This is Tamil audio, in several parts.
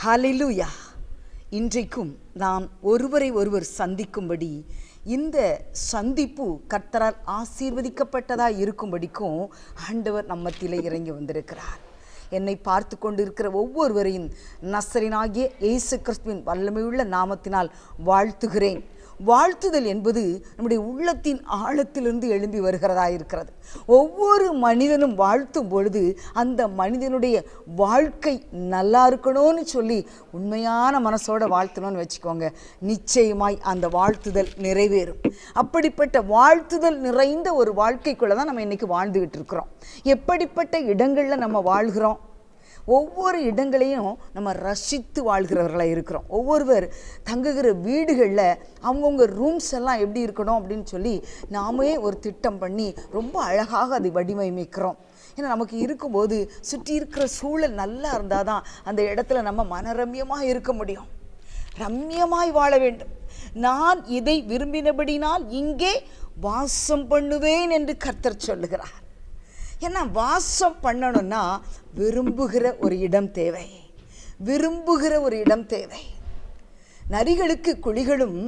ஹல்லேலூயா. இன்றைக்கும் நாம் ஒருவரை ஒருவர் சந்திக்கும்படி, இந்த சந்திப்பு கர்த்தரால் ஆசீர்வதிக்கப்பட்டதாக இருக்கும்படிக்கும் ஆண்டவர் நம்மத்திலே இறங்கி வந்திருக்கிறார். என்னை பார்த்து கொண்டிருக்கிற ஒவ்வொருவரையும் நசரேயனாகிய இயேசு கிறிஸ்துவின் வல்லமையுள்ள நாமத்தினால் வாழ்த்துகிறேன். வாழ்த்துதல் என்பது நம்முடைய உள்ளத்தின் ஆழத்திலிருந்து எழும்பி வருகிறதா இருக்கிறது. ஒவ்வொரு மனிதனும் வாழ்த்தும் பொழுது அந்த மனிதனுடைய வாழ்க்கை நல்லா இருக்கணும்னு சொல்லி உண்மையான மனசோட வாழ்த்தணும்னு வச்சுக்கோங்க, நிச்சயமாய் அந்த வாழ்த்துதல் நிறைவேறும். அப்படிப்பட்ட வாழ்த்துதல் நிறைந்த ஒரு வாழ்க்கைக்குள்ளே தான் நம்ம இன்றைக்கி வாழ்ந்துக்கிட்டு இருக்கிறோம். எப்படிப்பட்ட இடங்களில் நம்ம வாழ்கிறோம்? ஒவ்வொரு இடங்களையும் நம்ம ரசித்து வாழ்கிறவர்களாக இருக்கிறோம். ஒவ்வொருவர் தங்குகிற வீடுகளில் அவங்கவுங்க ரூம்ஸ் எல்லாம் எப்படி இருக்கணும் அப்படின்னு சொல்லி நாமே ஒரு திட்டம் பண்ணி ரொம்ப அழகாக அதை வடிவமைக்கிறோம். ஏன்னா நமக்கு இருக்கும்போது சுற்றி இருக்கிற சூழல் நல்லா இருந்தால் தான் அந்த இடத்துல நம்ம மனரம்யமாக இருக்க முடியும். ரம்யமாய் வாழ வேண்டும். நான் இதை விரும்பினபடினால் இங்கே வாசம் பண்ணுவேன் என்று கர்த்தர் சொல்லுகிறார். ஏன்னா வாசம் பண்ணணும்னா விரும்புகிற ஒரு இடம் தேவை. விரும்புகிற ஒரு இடம் தேவை. நரிகளுக்கு குழிகளும்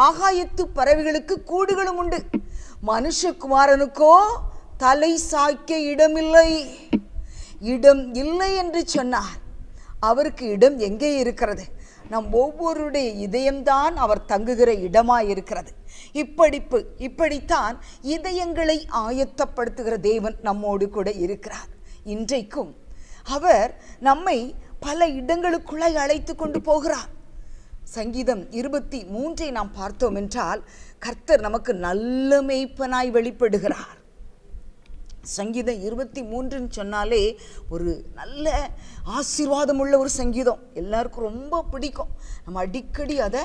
ஆகாயத்து பறவைகளுக்கு கூடுகளும் உண்டு, மனுஷகுமாரனுக்கோ தலை சாய்க்க இடமில்லை. இடம் இல்லை என்று சொன்னார். அவருக்கு இடம் எங்கே இருக்கிறது? நம் ஒவ்வொருடைய இதயம்தான் அவர் தங்குகிற இடமாய் இருக்கிறது. இப்படித்தான் இதயங்களை ஆயத்தப்படுத்துகிற தேவன் நம்மோடு கூட இருக்கிறார். இன்றைக்கும் அவர் நம்மை பல இடங்களுக்குள்ளே அழைத்து கொண்டு போகிறார். சங்கீதம் 23 நாம் பார்த்தோம் என்றால் கர்த்தர் நமக்கு நல்ல மேய்ப்பனாய் வெளிப்படுகிறார். சங்கீதம் 23 சொன்னாலே ஒரு நல்ல ஆசீர்வாதம் உள்ள ஒரு சங்கீதம். எல்லாருக்கும் ரொம்ப பிடிக்கும். நம்ம அடிக்கடி அதை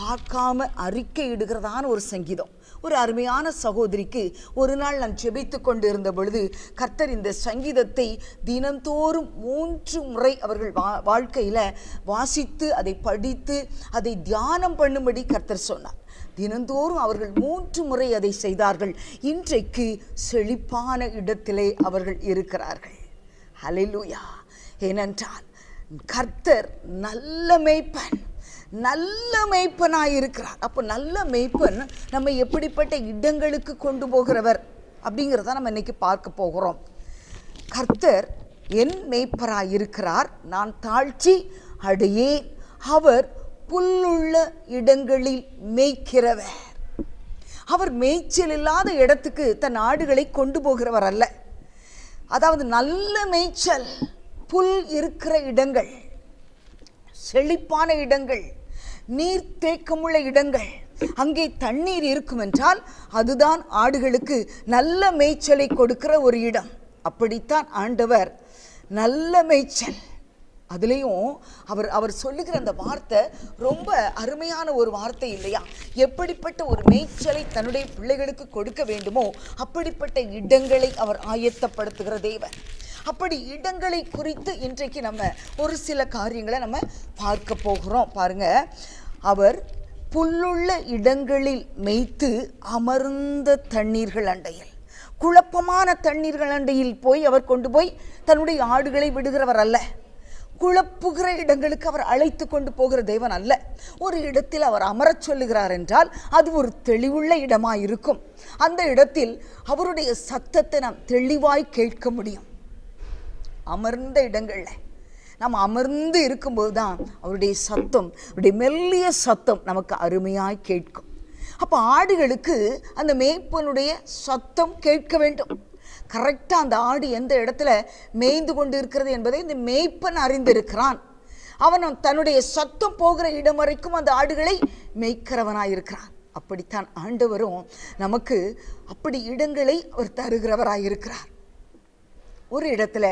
பார்க்காம அறிக்கை இடுகிறதான ஒரு சங்கீதம். ஒரு அருமையான சகோதரிக்கு ஒரு நாள் நான் ஜெபித்து கொண்டு இருந்த பொழுது கர்த்தர் இந்த சங்கீதத்தை தினந்தோறும் 3 முறை அவர்கள் வாழ்க்கையில் வாசித்து அதை படித்து அதை தியானம் பண்ணும்படி கர்த்தர் சொன்னார். தினந்தோறும் அவர்கள் 3 முறை அதை செய்தார்கள். இன்றைக்கு செழிப்பான இடத்திலே அவர்கள் இருக்கிறார்கள். ஹல்லேலூயா. ஏனென்றால் கர்த்தர் நல்ல மேய்ப்பன், நல்ல மேய்ப்பனாய் இருக்கிறார். அப்போ நல்ல மேய்ப்பன் நம்ம எப்படிப்பட்ட இடங்களுக்கு கொண்டு போகிறவர் அப்படிங்கிறத நம்ம இன்னைக்கு பார்க்க போகிறோம். கர்த்தர் என் மேய்ப்பராய் இருக்கிறார், நான் தாழ்ச்சி அடையேன். அவர் புல்லுள்ள இடங்களில் மேய்க்கிறவர். அவர் மேய்ச்சல் இல்லாத இடத்துக்கு தன் ஆடுகளை கொண்டு போகிறவர் அல்ல. அதாவது நல்ல மேய்ச்சல், புல் இருக்கிற இடங்கள், செழிப்பான இடங்கள், நீர் தேக்கமுள்ள இடங்கள், அங்கே தண்ணீர் இருக்கும் என்றால் அதுதான் ஆடுகளுக்கு நல்ல மேய்ச்சலை கொடுக்கிற ஒரு இடம். அப்படித்தான் ஆண்டவர் நல்ல மேய்ச்சல். அதுலேயும் அவர் சொல்லுகிற அந்த வார்த்தை ரொம்ப அருமையான ஒரு வார்த்தை இல்லையா? எப்படிப்பட்ட ஒரு மேய்ச்சலை தன்னுடைய பிள்ளைகளுக்கு கொடுக்க வேண்டுமோ அப்படிப்பட்ட இடங்களை அவர் ஆயத்தப்படுத்துகிற தேவன். அப்படி இடங்களை குறித்து இன்றைக்கு நம்ம ஒரு சில காரியங்களை நம்ம பார்க்க போகிறோம். பாருங்க, அவர் புல்லுள்ள இடங்களில் மேய்த்து அமர்ந்த தண்ணீர்கள் அண்டையில், குழப்பமான தண்ணீர்கள் அண்டையில் போய் அவர் கொண்டு போய் தன்னுடைய ஆடுகளை விடுகிறவர் அல்ல. குழப்புகிற இடங்களுக்கு அவர் அழைத்து கொண்டு போகிற தேவன் அல்ல. ஒரு இடத்தில் அவர் அமரச் சொல்லுகிறார் என்றால் அது ஒரு தெளிவுள்ள இடமாய் இருக்கும். அந்த இடத்தில் அவருடைய சத்தத்தை நாம் தெளிவாய் கேட்க முடியும். அமர்ந்த இடங்களில் நாம் அமர்ந்து இருக்கும்போது தான் அவருடைய சத்தம், அவருடைய மெல்லிய சத்தம் நமக்கு அருமையாய் கேட்கும். அப்போ ஆடுகளுக்கு அந்த மேய்ப்பனுடைய சத்தம் கேட்க வேண்டும். கரெக்டாக அந்த ஆடு எந்த இடத்துல மேய்ந்து கொண்டு இருக்கிறது என்பதை இந்த மேய்ப்பன் அறிந்திருக்கிறான். அவன் தன்னுடைய சத்தம் போகிற இடம் வரைக்கும் அந்த ஆடுகளை மேய்க்கிறவனாயிருக்கிறான். அப்படித்தான் ஆண்டவரும் நமக்கு அப்படி இடங்களை அவர் தருகிறவராயிருக்கிறார். ஒரு இடத்துல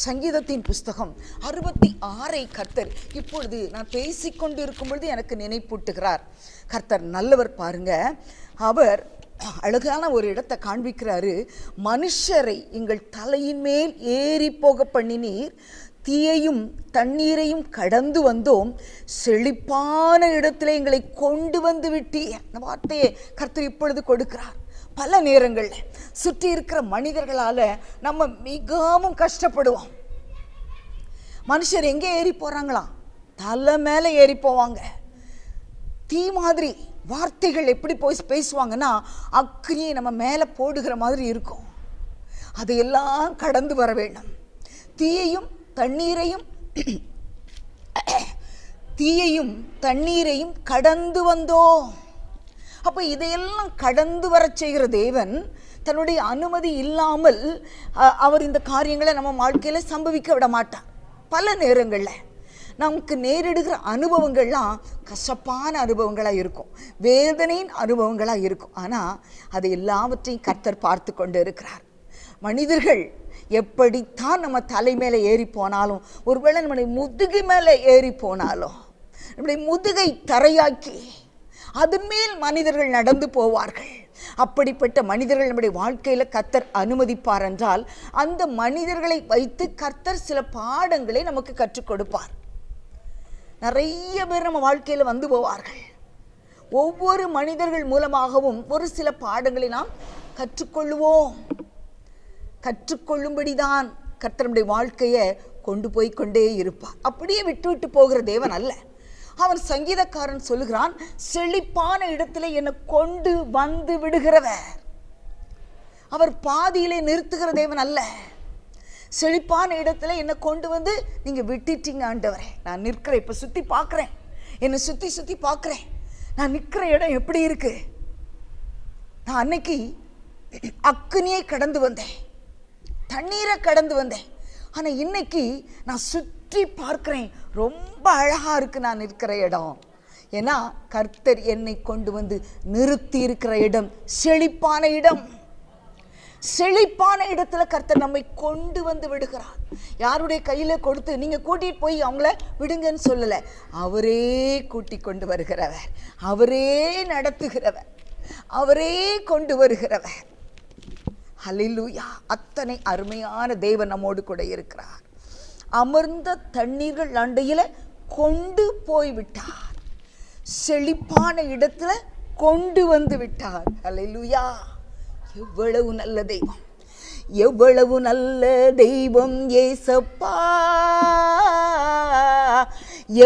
சங்கீதத்தின் புஸ்தகம் 66 கர்த்தர் இப்பொழுது நான் பேசிக்கொண்டு இருக்கும் பொழுது எனக்கு நினைப்பூட்டுகிறார். கர்த்தர் நல்லவர். பாருங்க, அவர் அழகான ஒரு இடத்தை காண்பிக்கிறாரு. மனுஷரை எங்கள் தலையின் மேல் ஏறி போக பண்ணினீர், தீயையும் தண்ணீரையும் கடந்து வந்தோம், செழிப்பான இடத்துல எங்களை கொண்டு வந்து விட்டீர். அந்த வார்த்தையை கர்த்தர் இப்பொழுது கொடுக்கிறார். பல நேரங்களில் சுற்றி இருக்கிற மனிதர்களால் நம்ம மிகவும் கஷ்டப்படுவோம். மனுஷர் எங்கே ஏறி போகிறாங்களாம்? தலை மேலே ஏறி போவாங்க. தீ மாதிரி வார்த்தைகள் எப்படி போய் பேசுவாங்கன்னா அக்னியை நம்ம மேலே போடுகிற மாதிரி இருக்கும். அதையெல்லாம் கடந்து வர வேண்டும். தீயையும் தண்ணீரையும் கடந்து வந்தோம். அப்போ இதையெல்லாம் கடந்து வர செய்கிற தேவன் தன்னுடைய அனுமதி இல்லாமல் அவர் இந்த காரியங்களை நம்ம வாழ்க்கையில் சம்பவிக்க விட மாட்டார். பல நேரங்களில் நமக்கு நேரிடுகிற அனுபவங்கள்லாம் கசப்பான அனுபவங்களாக இருக்கும், வேதனையின் அனுபவங்களாக இருக்கும். ஆனால் அதை எல்லாவற்றையும் கர்த்தர் பார்த்து கொண்டு இருக்கிறார். மனிதர்கள் எப்படித்தான் நம்ம தலை மேலே ஏறி போனாலும், ஒருவேளை நம்முடைய முதுகு மேலே ஏறி போனாலும், நம்முடைய முதுகை தரையாக்கி அதன் மேல் மனிதர்கள் நடந்து போவார்கள். அப்படிப்பட்ட மனிதர்கள் நம்முடைய வாழ்க்கையில் கர்த்தர் அனுமதிப்பார் என்றால் அந்த மனிதர்களை வைத்து கர்த்தர் சில பாடங்களை நமக்கு கற்றுக் கொடுப்பார். நிறைய பேர் நம்ம வாழ்க்கையில் வந்து போவார்கள். ஒவ்வொரு மனிதர்கள் மூலமாகவும் ஒரு சில பாடங்களை நாம் கற்றுக்கொள்ளுவோம். கற்றுக்கொள்ளும்படிதான் கர்த்தருடைய வாழ்க்கையை கொண்டு போய் கொண்டே இருப்பார். அப்படியே விட்டு போகிற தேவன் அல்ல. அவன் சங்கீதக்காரன் சொல்லுகிறான், செழிப்பான இடத்துல என்னை கொண்டு வந்து விடுகிறவர். அவர் பாதியிலே நிறுத்துகிற தேவன் அல்ல. செழிப்பான இடத்துல என்னை கொண்டு வந்து நீங்க விட்டுட்டீங்க ஆண்டவரே, நான் நிற்கிறேன், இப்ப சுத்தி பார்க்கிறேன், என்னை சுத்தி பார்க்கிறேன், நான் நிற்கிற இடம் எப்படி இருக்கு. நான் அன்னைக்கு அக்னியை கடந்து வந்தேன், தண்ணீரை கடந்து வந்தேன். ஆனா இன்னைக்கு நான் சுற்றி பார்க்கிறேன், ரொம்ப அழகா இருக்கு நான் இருக்கிற இடம். ஏன்னா கர்த்தர் என்னை கொண்டு வந்து நிறுத்தி இருக்கிற இடம் செழிப்பான இடம். செழிப்பான இடத்துல கர்த்தர் நம்மை கொண்டு வந்து விடுகிறார். யாருடைய கையில கொடுத்து நீங்க கூட்டிட்டு போய் அவங்கள விடுங்கன்னு சொல்லல, அவரே கூட்டி கொண்டு வருகிறவர், அவரே நடத்துகிறவர், அவரே கொண்டு வருகிறவர். ஹல்லேலூயா! அத்தனை அருமையான தேவன் நம்மோடு கூட இருக்கிறார். அமர்ந்த தண்ணீர்கள் அண்டையில கொண்டு போய் விட்டார், செழிப்பான இடத்துல கொண்டு வந்து விட்டார். ஹல்லேலூயா! எவ்வளவு நல்ல தெய்வம், எவ்வளவு நல்ல தெய்வம் ஏசப்பா,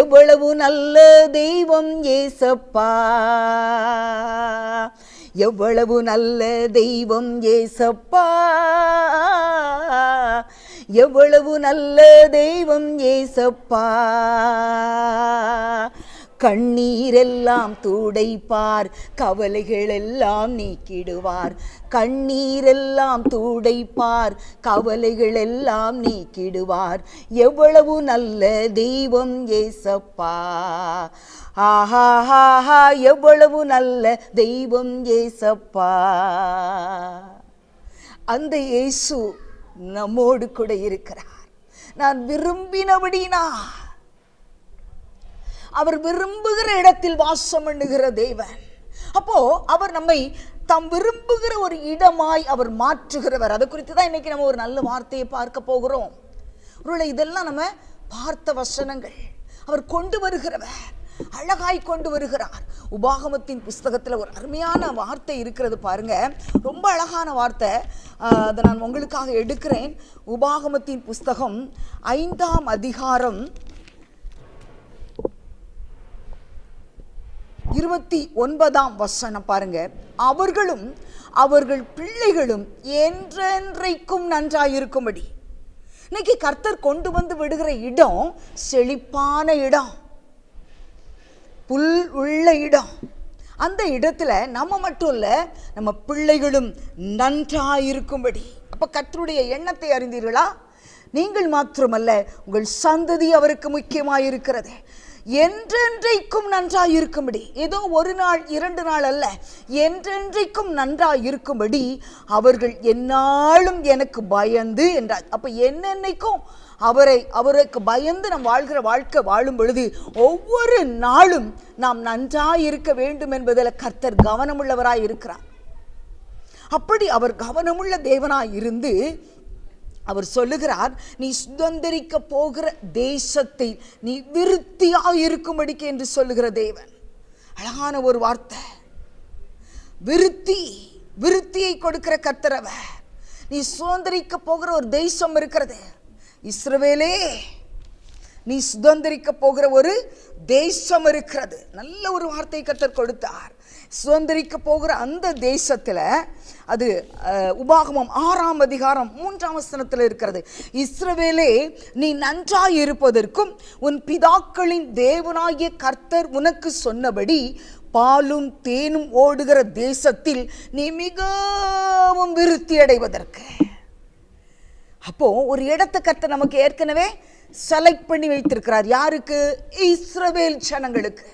எவ்வளவு நல்ல தெய்வம் ஏசப்பா, எவ்வளவு நல்ல தெய்வம் ஏசப்பா, எவ்வளவு நல்ல தெய்வம் ஏசப்பா. கண்ணீரெல்லாம் துடைப்பார், கவலைகள் எல்லாம் நீக்கிடுவார். கண்ணீரெல்லாம் துடைப்பார், கவலைகள் எல்லாம் நீக்கிடுவார். எவ்வளவு நல்ல தெய்வம் ஏசப்பா, ஆஹா, எவ்வளவு நல்ல தெய்வம் ஏசப்பா. அந்த இயேசு நம்மோடு கூட இருக்கிறார். நான் விரும்பினபடினா அவர் விரும்புகிற இடத்தில் வாசம் பண்ணுகிற தேவன். அப்போ அவர் நம்மை தாம் விரும்புகிற ஒரு இடமாய் அவர் மாற்றுகிறவர். அதை குறித்து தான் இன்னைக்கு நம்ம ஒரு நல்ல வார்த்தையை பார்க்க போகிறோம். ஒருவேளை இதெல்லாம் நம்ம பார்த்த வசனங்கள். அவர் கொண்டு வருகிறவர், அழகாய் கொண்டு வருகிறார். உபாகமத்தின் புஸ்தகத்தில் ஒரு அருமையான வார்த்தை இருக்கிறது பாருங்க, ரொம்ப அழகான வார்த்தை. அதை நான் உங்களுக்காக எடுக்கிறேன். உபாகமத்தின் புஸ்தகம் 5ஆம் அதிகாரம் 29ஆம் வசனம் பாருங்க. அவர்களும் அவர்கள் பிள்ளைகளும் என்றென்றைக்கும் நன்றாயிருக்கும்படி. இன்னைக்கு கர்த்தர் கொண்டு வந்து விடுகிற இடம் செழிப்பான இடம், புல் உள்ள இடம். அந்த இடத்துல நம்ம மட்டும் இல்ல, நம்ம பிள்ளைகளும் நன்றாயிருக்கும்படி. அப்ப கர்த்தருடைய எண்ணத்தை அறிந்தீர்களா? நீங்கள் மாத்திரமல்ல, உங்கள் சந்ததி அவருக்கு முக்கியமாயிருக்கிறது. என்றென்றைக்கும் நன்றாயிருக்கும்படி, ஏதோ ஒரு நாள் 2 நாள் அல்ல, என்றென்றைக்கும் நன்றாயிருக்கும்படி அவர்கள் எந்நாளும் எனக்கு பயந்து என்றார். அப்ப என்னென்னைக்கும் அவருக்கு பயந்து நாம் வாழ்கிற வாழ்க்கை வாழும் பொழுது ஒவ்வொரு நாளும் நாம் நன்றாயிருக்க வேண்டும் என்பதில் கர்த்தர் கவனமுள்ளவராய் இருக்கிறார். அப்படி அவர் கவனமுள்ள தேவனாய் இருந்து அவர் சொல்லுகிறார், நீ சுதந்திரிக்க போகிற தேசத்தை நீ விருத்தியாயிருக்கும்படிக்கு என்று சொல்லுகிற தேவன். அழகான ஒரு வார்த்தை. விருத்தியை கொடுக்கிற கர்த்தரவர். நீ சுதந்திரிக்க போகிற ஒரு தேசம் இருக்கிறது. இஸ்ரவேலே, நீ சுதந்திரிக்க போகிற ஒரு தேசம் இருக்கிறது. நல்ல ஒரு வார்த்தை கர்த்தர் கொடுத்தார். சுதந்திரிக்க போகிற அந்த தேசத்துல அது உபாகமம் 6ஆம் அதிகாரம் 3ஆம் வசனத்தில் இருக்கிறது. இஸ்ரவேலே, நீ நன்றாய் இருப்பதற்கும் உன் பிதாக்களின் தேவனாகிய கர்த்தர் உனக்கு சொன்னபடி பாலும் தேனும் ஓடுகிற தேசத்தில் நீ மிகவும் விருத்தி அடைவதற்கு. அப்போ ஒரு இடத்தை கர்த்தர் நமக்கு ஏற்கனவே செலக்ட் பண்ணி வைத்திருக்கிறார். யாருக்கு? இஸ்ரவேல் ஜனங்களுக்கு.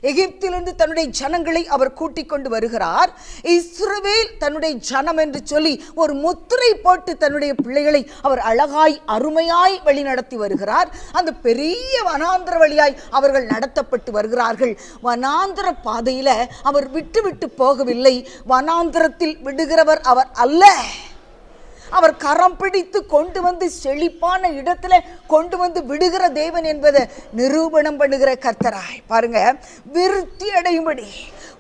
எகிப்திலிருந்து தன்னுடைய ஜனங்களை அவர் கூட்டிக் கொண்டு வருகிறார். இஸ்ரவேல் தன்னுடைய ஜனம் என்று சொல்லி ஒரு முத்திரை போட்டு தன்னுடைய பிள்ளைகளை அவர் அழகாய் அருமையாய் வழி நடத்தி வருகிறார். அந்த பெரிய வனாந்திர வழியாய் அவர்கள் நடத்தப்பட்டு வருகிறார்கள். வனாந்திர பாதையில அவர் விட்டு விட்டு போகவில்லை. வனாந்திரத்தில் விடுகிறவர் அவர் அல்ல. அவர் கரம் பிடித்து கொண்டு வந்து செழிப்பான இடத்துல கொண்டு வந்து விடுகிற தேவன் என்பதை நிரூபணம் பண்ணுகிற கர்த்தராய் பாருங்க. விருத்தி அடையும்படி,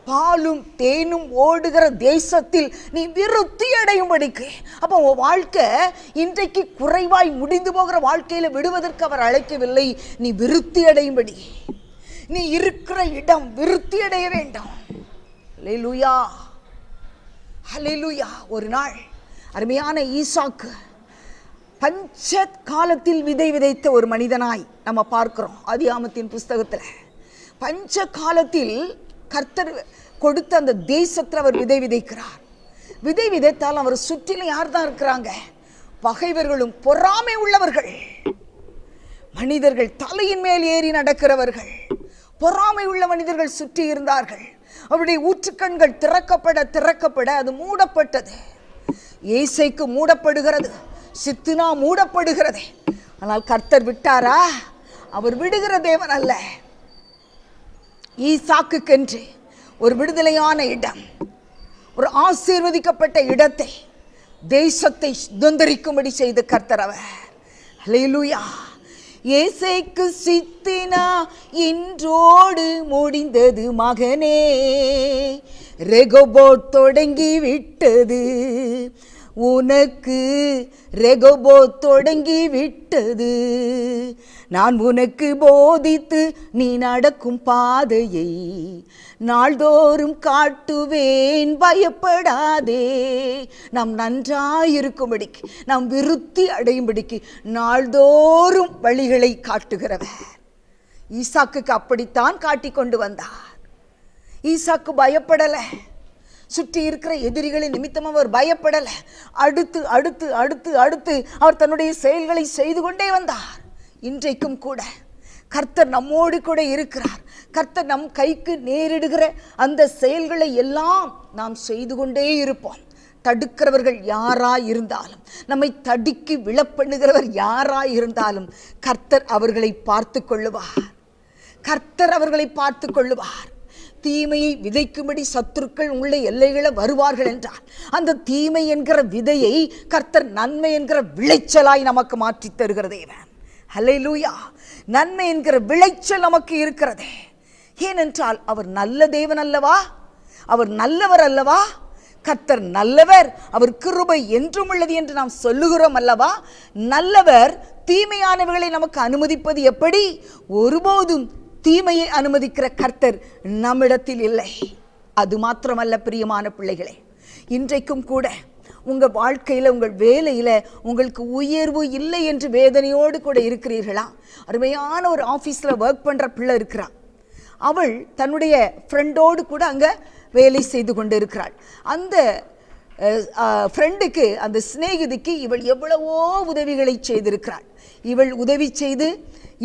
பாலும் தேனும் ஓடுகிற தேசத்தில் நீ விருத்தி அடையும்படிக்கு. அப்போ உன் வாழ்க்கை இன்றைக்கு குறைவாய் முடிந்து போகிற வாழ்க்கையில விடுவதற்கு அவர் அழைக்கவில்லை. நீ விருத்தி அடையும்படி, நீ இருக்கிற இடம் விருத்தி அடைய வேண்டும். ஹல்லேலூயா, ஹல்லேலூயா. ஒரு நாள் அருமையான ஈசாக்கு பஞ்ச காலத்தில் விதை விதைத்த ஒரு மனிதனாய் நம்ம பார்க்கிறோம் ஆதியாகமத்தின் புஸ்தகத்தில். பஞ்ச காலத்தில் கர்த்தர் கொடுத்த அந்த தேசத்தில் அவர் விதை விதைக்கிறார். விதை விதைத்தால் அவர் சுற்றிலும் யார் தான் இருக்கிறாங்க? பகைவர்களும் பொறாமை உள்ளவர்கள், மனிதர்கள் தலையின் மேல் ஏறி நடக்கிறவர்கள், பொறாமை உள்ள மனிதர்கள் சுற்றி இருந்தார்கள். அவருடைய ஊற்றுக்கண்கள் திறக்கப்பட அது மூடப்பட்டது. ஏசைக்கு மூடப்படுகிறது, சித்துனா மூடப்படுகிறது. ஆனால் கர்த்தர் விட்டாரா? அவர் விடுகிற தேவன் அல்ல. ஈசாக்குக்கென்று ஒரு விடுதலையான இடம், ஒரு ஆசீர்வதிக்கப்பட்ட இடத்தை, தேசத்தை சுதந்திரிக்கும்படி செய்த கர்த்தர் அவர். ஹல்லேலூயா. ஏசைக்கு சித்தினா இன்றோடு முடிந்தது மகனே, ரெகோபோத் தொடங்கி விட்டது உனக்கு, ரெகோபோத் தொடங்கி விட்டது. நான் உனக்கு போதித்து நீ நடக்கும் பாதையை நாள்தோறும் காட்டுவேன், பயப்படாதே. நாம் நன்றாயிருக்கும்படிக்கு, நாம் விருத்தி அடையும்படிக்கு நாள்தோறும் வழிகளை காட்டுகிறவர். ஈசாக்குக்கு அப்படித்தான் காட்டிக் கொண்டு வந்தார். ஈசாக்கு பயப்படல. சுற்றி இருக்கிற எதிரிகளின் நிமித்தம் அவர் பயப்படல. அடுத்து அடுத்து அடுத்து அடுத்து அவர் தன்னுடைய செயல்களை செய்து கொண்டே வந்தார். இன்றைக்கும் கூட கர்த்தர் நம்மோடு கூட இருக்கிறார். கர்த்தர் நம் கைக்கு நேரிடுகிற அந்த செயல்களை எல்லாம் நாம் செய்து கொண்டே இருப்போம். தடுக்கிறவர்கள் யாராய் இருந்தாலும், நம்மை தடுக்கி விழப்பண்ணுகிறவர் யாராய் இருந்தாலும் கர்த்தர் அவர்களை பார்த்து கொள்ளுவார். கர்த்தர் அவர்களை பார்த்து கொள்ளுவார். தீமையை விதைக்கும்படி சத்துருக்கள் உள்ள எல்லைகளை வருவார்கள் என்றால் அந்த தீமை என்கிற விதையை கர்த்தர் நன்மை என்கிற விளைச்சலாய் நமக்கு மாற்றி தருகிற தேவன். ஹல்லேலூயா. நன்மை என்கிற விளைச்சல் நமக்கு இருக்கிறது. ஏனென்றால் அவர் நல்ல தேவன் அல்லவா? அவர் நல்லவர் அல்லவா? கர்த்தர் நல்லவர், அவர் கிருபை என்றும் உள்ளது என்று நாம் சொல்லுகிறோம் அல்லவா? நல்லவர். தீமையானவர்களை நமக்கு அனுமதிப்பது எப்படி? ஒருபோதும் தீமையை அனுமதிக்கிற கர்த்தர் நம்மிடத்தில் இல்லை. அது மாத்திரமல்ல பிரியமான பிள்ளைகளே, இன்றைக்கும் கூட உங்கள் வாழ்க்கையில், உங்கள் வேலையில் உங்களுக்கு உயர்வு இல்லை என்று வேதனையோடு கூட இருக்கிறீர்களா? அருமையான ஒரு ஆஃபீஸில் ஒர்க் பண்ணுற பிள்ளை இருக்கிறாள். அவள் தன்னுடைய ஃப்ரெண்டோடு கூட அங்கே வேலை செய்து கொண்டு இருக்கிறாள். அந்த ஃப்ரெண்டுக்கு, அந்த சிநேகிதிக்கு இவள் எவ்வளவோ உதவிகளை செய்திருக்கிறாள். இவள் உதவி செய்து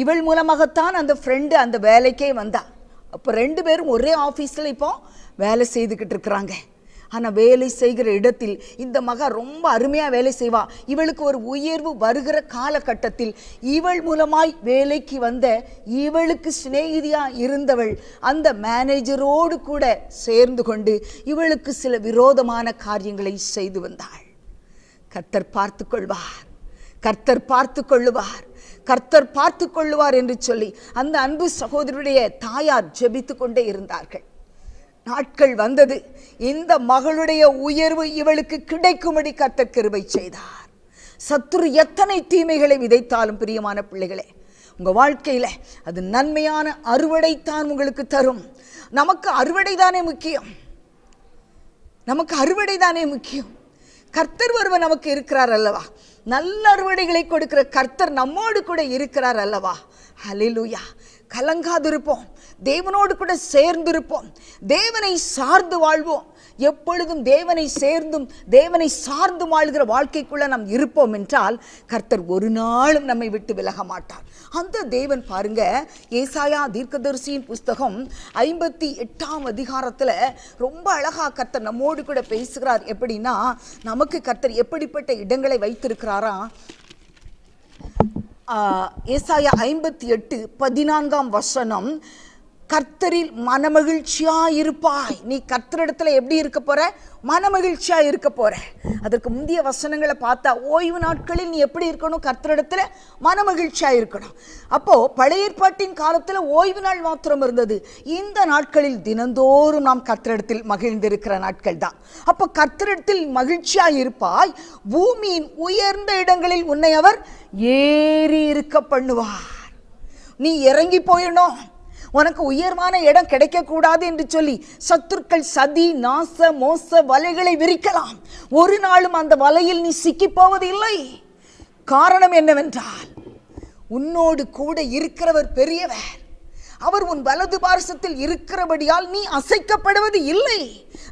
இவள் மூலமாகத்தான் அந்த ஃப்ரெண்டு அந்த வேலைக்கே வந்தா. அப்போ 2 பேரும் ஒரே ஆஃபீஸில் இப்போ வேலை செய்துக்கிட்டு இருக்கிறாங்க. ஆனால் வேலை செய்கிற இடத்தில் இந்த மக ரொம்ப அருமையாக வேலை செய்வா. இவளுக்கு ஒரு உயர்வு வருகிற காலகட்டத்தில் இவள் மூலமாய் வேலைக்கு வந்த, இவளுக்கு சிநேகிதியாக இருந்தவள் அந்த மேனேஜரோடு கூட சேர்ந்து கொண்டு இவளுக்கு சில விரோதமான காரியங்களை செய்து வந்தாள். கர்த்தர் பார்த்து கொள்வார், கர்த்தர் பார்த்து கொள்ளுவார், கர்த்தர் பார்த்து கொள்ளுவார் என்று சொல்லி அந்த அன்பு சகோதரருடைய தாயார் ஜெபித்து கொண்டே இருந்தார்கள். நாட்கள் வந்தது. இந்த மகளுடைய உயர்வு இவளுக்கு கிடைக்கும்படி கர்த்தர் கிருபை செய்தார். சத்துரு எத்தனை தீமைகளை விதைத்தாலும் பிரியமான பிள்ளைகளே, உங்கள் வாழ்க்கையில் அது நன்மையான அறுவடைத்தான் உங்களுக்கு தரும். நமக்கு அறுவடை தானே முக்கியம், நமக்கு அறுவடை தானே முக்கியம். கர்த்தர் ஒருவர் நமக்கு இருக்கிறார் அல்லவா, நல்ல அறுவடைகளை கொடுக்கிற கர்த்தர் நம்மோடு கூட இருக்கிறார் அல்லவா. ஹல்லேலூயா. கலங்காதிருப்போம், தேவனோடு கூட சேர்ந்திருப்போம், தேவனை சார்ந்து வாழ்வோம். எப்பொழுதும் தேவனை சேர்ந்தும் தேவனை சார்ந்து வாழ்கிற வாழ்க்கைக்குள்ள நாம் இருப்போம் என்றால் கர்த்தர் ஒரு நாளும் நம்மை விட்டு விலக மாட்டார். அந்த தேவன் பாருங்க, ஏசாயா தீர்க்கதரிசியின் புஸ்தகம் 58ஆம் அதிகாரத்தில் ரொம்ப அழகா கர்த்தர் நம்மோடு கூட பேசுகிறார். எப்படின்னா, நமக்கு கர்த்தர் எப்படிப்பட்ட இடங்களை வைத்திருக்கிறாரா. ஏசாயா 58:14 வசனம், கர்த்தரில் மனமகிழ்ச்சியாயிருப்பாய். நீ கர்த்தரிடத்துல எப்படி இருக்க போற? மனமகிழ்ச்சியா இருக்க போற. அதற்கு முந்தைய வசனங்களை பார்த்தா ஓய்வு நாட்களில் நீ எப்படி இருக்கணும்? கர்த்தரிடத்துல மனமகிழ்ச்சியா இருக்கணும். அப்போ பழைய ஏற்பாட்டின் காலத்துல ஓய்வு நாள் மாத்திரம் இருந்தது. இந்த நாட்களில் தினந்தோறும் நாம் கர்த்தரிடத்தில் மகிழ்ந்திருக்கிற நாட்கள் தான். அப்போ கர்த்தரிடத்தில் மகிழ்ச்சியா இருப்பாய், பூமியின் உயர்ந்த இடங்களில் உன்னை அவர் ஏறி இருக்க பண்ணுவார். நீ இறங்கி போயிடணும், உனக்கு உயர்வான இடம் கிடைக்கக்கூடாது என்று சொல்லி சத்துருக்கள் சதி நாச மோச வலைகளை விரிக்கலாம். ஒரு நாளும் அந்த வலையில் நீ சிக்கி போவது இல்லை. காரணம் என்னவென்றால், உன்னோடு கூட இருக்கிறவர் பெரியவர். அவர் உன் வலது பார்சத்தில் இருக்கிறபடியால் நீ அசைக்கப்படுவது இல்லை.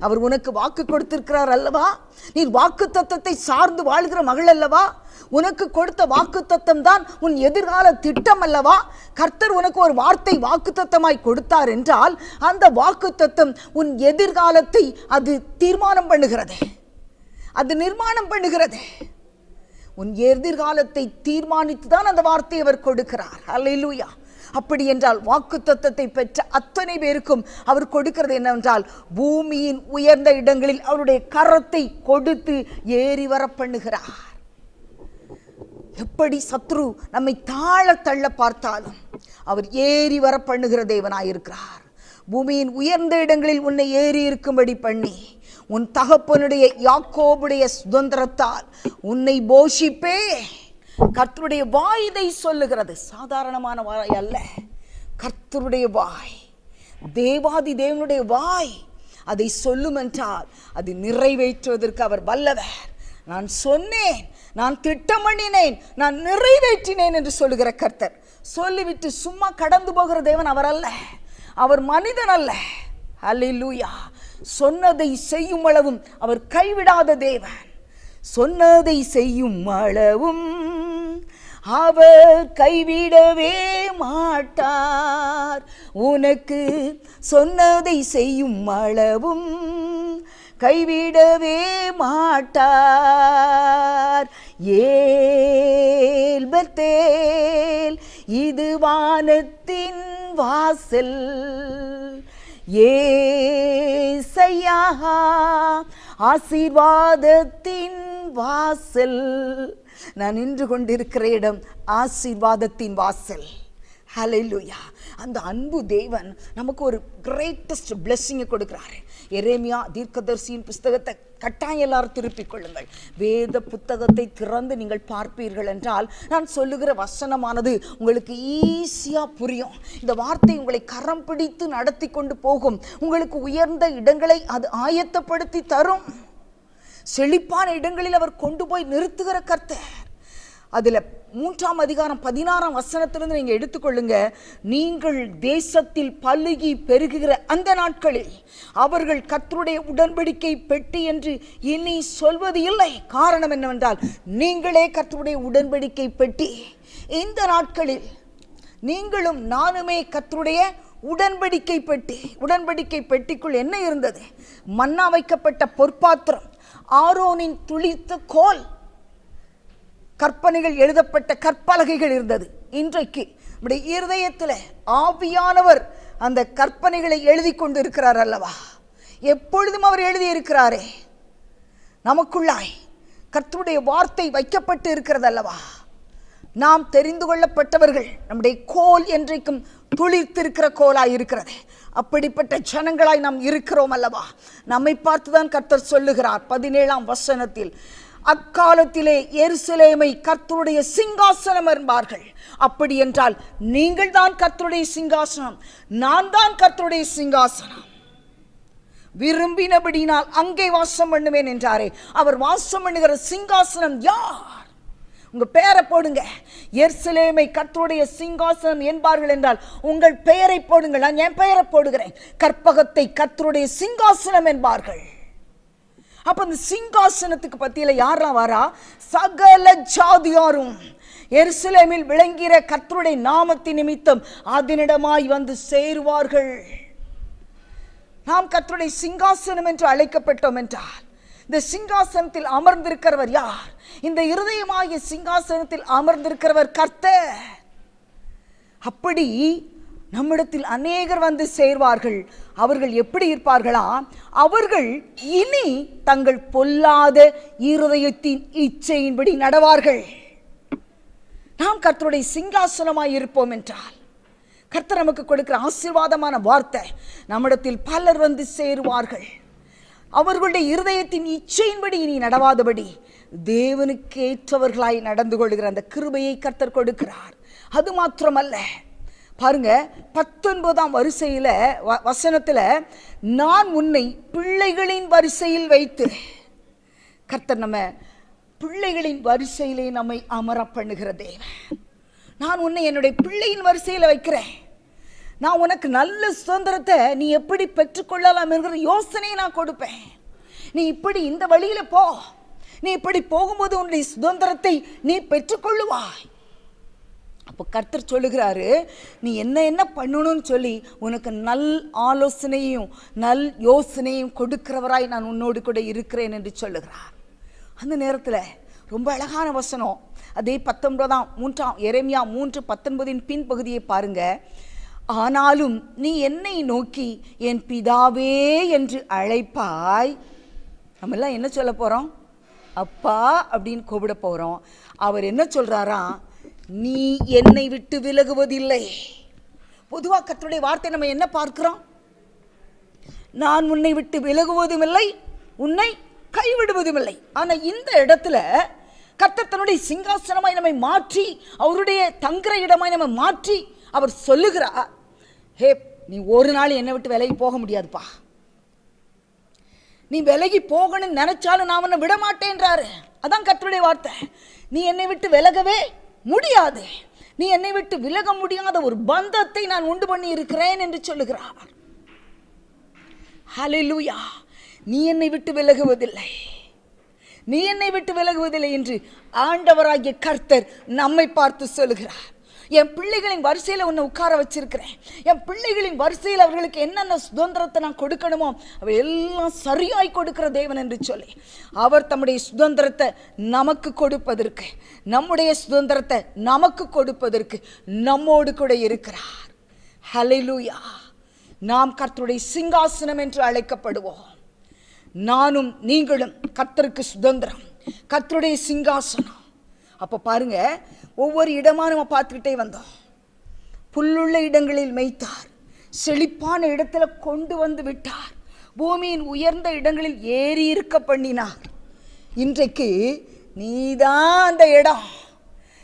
அவர் உனக்கு வாக்கு கொடுத்திருக்கிறார் அல்லவா. நீ வாக்கு தத்தத்தை சார்ந்து வாழ்கிற மகள் அல்லவா. உனக்கு கொடுத்த வாக்கு தத்தம் தான் உன் எதிர்கால திட்டம் அல்லவா. கர்த்தர் உனக்கு ஒரு வார்த்தை வாக்கு தத்தமாய் கொடுத்தார் என்றால் அந்த வாக்கு தத்தம் உன் எதிர்காலத்தை அது தீர்மானம் பண்ணுகிறது, அது நிர்மாணம் பண்ணுகிறது. உன் எதிர்காலத்தை தீர்மானித்து தான் அந்த வார்த்தையை அவர் கொடுக்கிறார். அல்லேலூயா. அப்படி என்றால் வாக்கு தத்தத்தை பெற்ற அத்தனை பேருக்கும் அவர் கொடுக்கிறது என்னவென்றால், பூமியின் உயர்ந்த இடங்களில் அவருடைய கரத்தை கொடுத்து ஏறி வர பண்ணுகிறார். எப்படி சத்ரு நம்மை தாழ தள்ள பார்த்தாலும் அவர் ஏறி வர பண்ணுகிற தேவனாயிருக்கிறார். பூமியின் உயர்ந்த இடங்களில் உன்னை ஏறி இருக்கும்படி பண்ணி உன் தகப்பனுடைய யாக்கோபுடைய சுதந்திரத்தால் உன்னை போஷிப்பே. கர்த்தருடைய வாய் இதை சொல்லுகிறது. சாதாரணமான வாய் அல்ல, கர்த்தருடைய வாய், தேவாதி தேவனுடைய வாய் அதை சொல்லும் என்றால் அது நிறைவேற்றுவதற்கு அவர் வல்லவர். நான் சொன்னேன், நான் திட்டம் பண்ணினேன், நான் நிறைவேற்றினேன் என்று சொல்லுகிற கர்த்தர். சொல்லிவிட்டு சும்மா கடந்து போகிற தேவன் அவர் அல்ல, அவர் மனிதன் அல்ல. அல்லேலூயா. சொன்னதை செய்யும் அளவும் அவர் கைவிடாத தேவன். சொன்னதை செய்யும் அளவும் அவர் கைவிடவே மாட்டார். உனக்கு சொன்னதை செய்யும் அளவும் கைவிடவே மாட்டார். ஏல் பெத்தேல் இது வானத்தின் வாசல், ஏசையா ஆசீர்வாதத்தின் வாசல். நான் நின்று கொண்டிருக்கிற இடம் ஆசீர்வாதத்தின் வாசல். ஹல்லேலூயா. அந்த அன்பு தேவன் நமக்கு ஒரு கிரேட்டஸ்ட் பிளெஸ்ஸிங்கை கொடுக்கிறாரு. எரேமியா தீர்க்கதரிசியின் புஸ்தகத்தை கட்டாயம் எல்லாரும் திருப்பிக் கொள்ளுங்கள். வேத புத்தகத்தை திறந்து நீங்கள் பார்ப்பீர்கள் என்றால் நான் சொல்லுகிற வசனமானது உங்களுக்கு ஈஸியாக புரியும். இந்த வார்த்தை உங்களை கரம் பிடித்து நடத்தி கொண்டு போகும். உங்களுக்கு உயர்ந்த இடங்களை அது ஆயத்தப்படுத்தி தரும். செழிப்பான இடங்களில் அவர் கொண்டு போய் நிறுத்துகிற கர்த்தர். அதில் 3ஆம் அதிகாரம் 16ஆம் வசனத்திலிருந்து நீங்கள் எடுத்துக்கொள்ளுங்க. நீங்கள் தேசத்தில் பலுகி பெருகுகிற அந்த நாட்களில் அவர்கள் கர்த்தருடைய உடன்படிக்கை பெட்டி என்று இனி சொல்வது இல்லை. காரணம் என்னவென்றால், நீங்களே கர்த்தருடைய உடன்படிக்கை பெட்டி. இந்த நாட்களில் நீங்களும் நானுமே கர்த்தருடைய உடன்படிக்கை பெட்டி. உடன்படிக்கை பெட்டிக்குள் என்ன இருந்தது? மன்னா வைக்கப்பட்ட பொற்பாத்திரம், ஆரோனின் துளித்த கோல், கற்பனைகள் எழுதப்பட்ட கற்பலகைகள் இருந்தது. இன்றைக்கு நம்முடைய இருதயத்தில் ஆவியானவர் அந்த கற்பனைகளை எழுதி கொண்டு இருக்கிறார் அல்லவா. எப்பொழுதும் அவர் எழுதி இருக்கிறாரே. நமக்குள்ளாய் கர்த்தருடைய வார்த்தை வைக்கப்பட்டு இருக்கிறது அல்லவா. நாம் தெரிந்து கொள்ளப்பட்டவர்கள். நம்முடைய கோல் என்றைக்கும் துளிர்த்திருக்கிற கோலாய் இருக்கிறது. அப்படிப்பட்ட ஜனங்களாய் நாம் இருக்கிறோம் அல்லவா. நம்மை பார்த்துதான் கர்த்தர் சொல்லுகிறார் 17ஆம் வசனத்தில், அக்காலத்திலே எருசலேமை கர்த்தருடைய சிங்காசனம் என்பார்கள். அப்படி என்றால் நீங்கள் தான் கர்த்தருடைய சிங்காசனம், நான் தான் கர்த்தருடைய சிங்காசனம். விரும்பினபடினால் அங்கே வாசம் பண்ணுவேன் என்றாரே, அவர் வாசம் பண்ணுகிற சிங்காசனம் யார்? உங்க பெயரை போடுங்க. எருசலேமை கர்த்தருடைய சிங்காசனம் என்பார்கள் என்றால் உங்கள் பெயரை போடுங்கள். நான் என் பெயரை போடுகிறேன். கற்பகத்தை கர்த்தருடைய சிங்காசனம் என்பார்கள். அப்ப இந்த சிங்காசனத்துக்கு பத்தியில யாரெல்லாம் வரா? சகல ஜாதியாரும் எருசலேமில் விளங்கிற கர்த்தருடைய நாமத்தின் நிமித்தம் அதனிடமாய் வந்து சேருவார்கள். நாம் கர்த்தருடைய சிங்காசனம் என்று அழைக்கப்பட்டோம் என்றால் இந்த சிங்காசனத்தில் அமர்ந்திருக்கிறவர் யார்? இந்த இருதயமாகிய சிங்காசனத்தில் அமர்ந்திருக்கிறவர் கர்த்தர். அப்படி நம்மிடத்தில் அநேகர் வந்து சேர்வார்கள். அவர்கள் எப்படி இருப்பார்களா? அவர்கள் இனி தங்கள் பொல்லாத இருதயத்தின் இச்சையின்படி நடவார்கள். நாம் கர்த்தருடைய சிங்காசனமாய் இருப்போம் என்றால் கர்த்தர் நமக்கு கொடுக்கிற ஆசீர்வாதமான வார்த்தை, நம்மிடத்தில் பலர் வந்து சேருவார்கள். அவர்களுடைய இருதயத்தின் இச்சையின்படி இனி நடவாதபடி தேவனுக்கு ஏற்றவர்களாய் நடந்து கொள்கிற அந்த கிருபையை கர்த்தர் கொடுக்கிறார். அது மாத்திரமல்ல, பாருங்க 19ஆம் வரிசையில வசனத்துல, நான் உன்னை பிள்ளைகளின் வரிசையில் வைத்து, கர்த்தர் நம்ம பிள்ளைகளின் வரிசையிலே நம்மை அமர பண்ணுகிற தேவன். நான் உன்னை என்னுடைய பிள்ளையின் வரிசையில் வைக்கிறேன். நான் உனக்கு நல்ல சுதந்திரத்தை நீ எப்படி பெற்றுக்கொள்ளலாம் என்கிற யோசனையை நான் கொடுப்பேன். நீ இப்படி இந்த வழியில போ, நீ இப்படி போகும்போது உன்னுடைய சுதந்திரத்தை நீ பெற்றுக்கொள்ளுவாய். அப்போ கர்த்தர் சொல்லுகிறாரு, நீ என்ன பண்ணணும்னு சொல்லி உனக்கு நல் ஆலோசனையும் நல் யோசனையும் கொடுக்கிறவராய் நான் உன்னோடு கூட இருக்கிறேன் என்று சொல்லுகிறார். அந்த நேரத்தில் ரொம்ப அழகான வசனம், அதே 19 எரேமியா 3:19 பின்பகுதியை பாருங்க. ஆனாலும் நீ என்னை நோக்கி என் பிதாவே என்று அழைப்பாய். நம்ம எல்லாம் என்ன சொல்ல போறோம்? அப்பா அப்படின்னு கூப்பிட போறோம். அவர் என்ன சொல்றாரா? நீ என்னை விட்டு விலகுவதில்லை. பொதுவா கர்த்தருடைய வார்த்தை நம்ம என்ன பார்க்கிறோம்? நான் உன்னை விட்டு விலகுவதும் இல்லை, உன்னை கைவிடுவதும் இல்லை. ஆனா இந்த இடத்துல கர்த்தர் தன்னுடைய சிங்காசனமாய் நம்மை மாற்றி, அவருடைய தங்குற இடமாய் நம்ம மாற்றி அவர் சொல்லுகிறார், ஹே, நீ ஒரு நாள் என்னை விட்டு விலகி போக முடியாதுப்பா. நீ விலகி போகணும்னு நினைச்சாலும் நான் உன்னை விட மாட்டேன்றாரு. அதான் கர்த்தருடைய வார்த்தை. நீ என்னை விட்டு விலகவே முடியாது. நீ என்னை விட்டு விலக முடியாத ஒரு பந்தத்தை நான் உண்டு பண்ணி இருக்கிறேன் என்று சொல்லுகிறார். ஹல்லேலூயா. நீ என்னை விட்டு விலகுவதில்லை, நீ என்னை விட்டு விலகுவதில்லை என்று ஆண்டவராகிய கர்த்தர் நம்மை பார்த்து சொல்லுகிறார். என் பிள்ளைகளின் வரிசையில் உன்னை உட்கார வச்சிருக்கிறேன். என் பிள்ளைகளின் வரிசையில் அவர்களுக்கு என்னென்ன சுதந்திரத்தை நான் கொடுக்கணுமோ அவை எல்லாம் சரியாய் கொடுக்கிற தேவன் என்று சொல்லி அவர் தம்முடைய சுதந்திரத்தை நமக்கு கொடுப்பதற்கு, நம்முடைய சுதந்திரத்தை நமக்கு கொடுப்பதற்கு நம்மோடு கூட இருக்கிறார். ஹல்லேலூயா. நாம் கர்த்தருடைய சிங்காசனம் என்று அழைக்கப்படுவோம். நானும் நீங்களும் கர்த்தருக்கு சுதந்திரம், கர்த்தருடைய சிங்காசனம். அப்போ பாருங்க, ஒவ்வொரு இடமா நம்ம பார்த்துக்கிட்டே வந்தோம். புல்லுள்ள இடங்களில் மேய்த்தார், செழிப்பான இடத்துல கொண்டு வந்து விட்டார், பூமியின் உயர்ந்த இடங்களில் ஏறி இருக்க பண்ணினார். இன்றைக்கு நீதான் அந்த இடம்,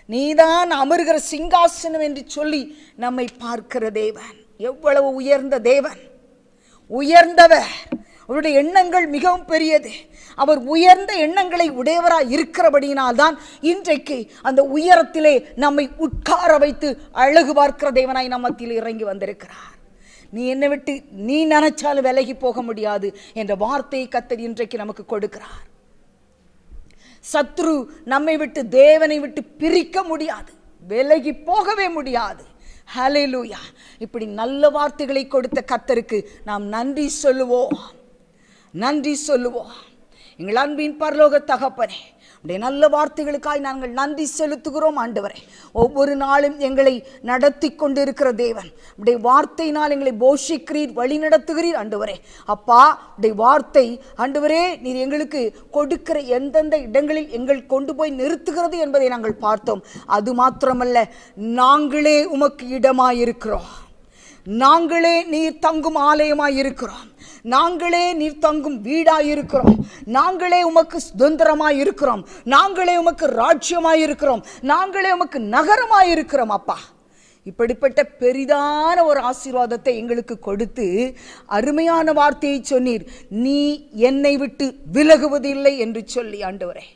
நீதான் அமர்கிற சிங்காசனம் என்று சொல்லி நம்மை பார்க்கிற தேவன். எவ்வளவு உயர்ந்த தேவன், உயர்ந்தவர். அவருடைய எண்ணங்கள் மிகவும் பெரியது. அவர் உயர்ந்த எண்ணங்களை உடையவராய் இருக்கிறபடியினால்தான் இன்றைக்கு அந்த உயரத்திலே நம்மை உட்கார வைத்து அழகு பார்க்கிற தேவனாய் நம்ம மத்தியில் இறங்கி வந்திருக்கிறார். நீ என்னை விட்டு நீ நினைச்சாலும் விலகி போக முடியாது என்ற வார்த்தையை கர்த்தர் இன்றைக்கு நமக்கு கொடுக்கிறார். சத்ரு நம்மை விட்டு, தேவனை விட்டு பிரிக்க முடியாது, விலகி போகவே முடியாது. ஹல்லேலூயா. இப்படி நல்ல வார்த்தைகளை கொடுத்த கர்த்தருக்கு நாம் நன்றி சொல்லுவோம், நன்றி சொல்லுவோம். எங்கள் அன்பின் பரலோக தகப்பனே, உடைய நல்ல வார்த்தைகளுக்காய் நாங்கள் நன்றி செலுத்துகிறோம் ஆண்டவரே. ஒவ்வொரு நாளும் எங்களை நடத்தி கொண்டிருக்கிற தேவன், உடைய வார்த்தையினால் எங்களை போஷிக்கிறீர், வழி நடத்துகிறீர் ஆண்டவரே. அப்பா, உடைய வார்த்தை ஆண்டவரே நீர் எங்களுக்கு கொடுக்கிற எந்தெந்த இடங்களில் எங்கள் கொண்டு போய் நிறுத்துகிறது என்பதை நாங்கள் பார்த்தோம். அது மாத்திரமல்ல, நாங்களே உமக்கு இடமாயிருக்கிறோம், நாங்களே நீர் தங்கும் ஆலயமாய் இருக்கிறோம், நாங்களே நீர் தங்கும் வீடாயிருக்கிறோம், நாங்களே உமக்கு சுதந்திரமாய் இருக்கிறோம், நாங்களே உமக்கு ராஜ்யமாய் இருக்கிறோம், நாங்களே உமக்கு நகரமாய் இருக்கிறோம். அப்பா, இப்படிப்பட்ட பெரிதான ஒரு ஆசீர்வாதத்தை எங்களுக்கு கொடுத்து அருமையான வார்த்தையை சொன்னீர். நீ என்னை விட்டு விலகுவதில்லை என்று சொல்லி ஆண்டவரே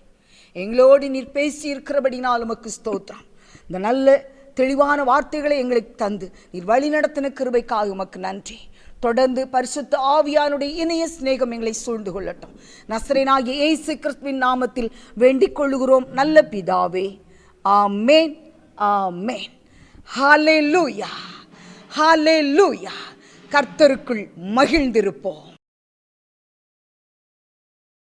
எங்களோடு நீர் பேசி இருக்கிறபடினால் உமக்கு ஸ்தோத்திரம். இந்த நல்ல தெளிவான வார்த்தைகளை எங்களுக்கு தந்து நீர் வழி நடத்தின கிருபைக்காக உமக்கு நன்றி. தொடர்ந்து பரிசுத்த ஆவியானுடைய இணைய சிநேகம் எங்களை சூழ்ந்து கொள்ளட்டும். நசரேனாகிய இயேசு கிறிஸ்துவின் நாமத்தில் வேண்டிக் கொள்ளுகிறோம் நல்ல பிதாவே. ஆமென், ஆமென். ஹல்லேலூயா, ஹல்லேலூயா. கர்த்தருக்குள் மகிழ்ந்திருப்போம்.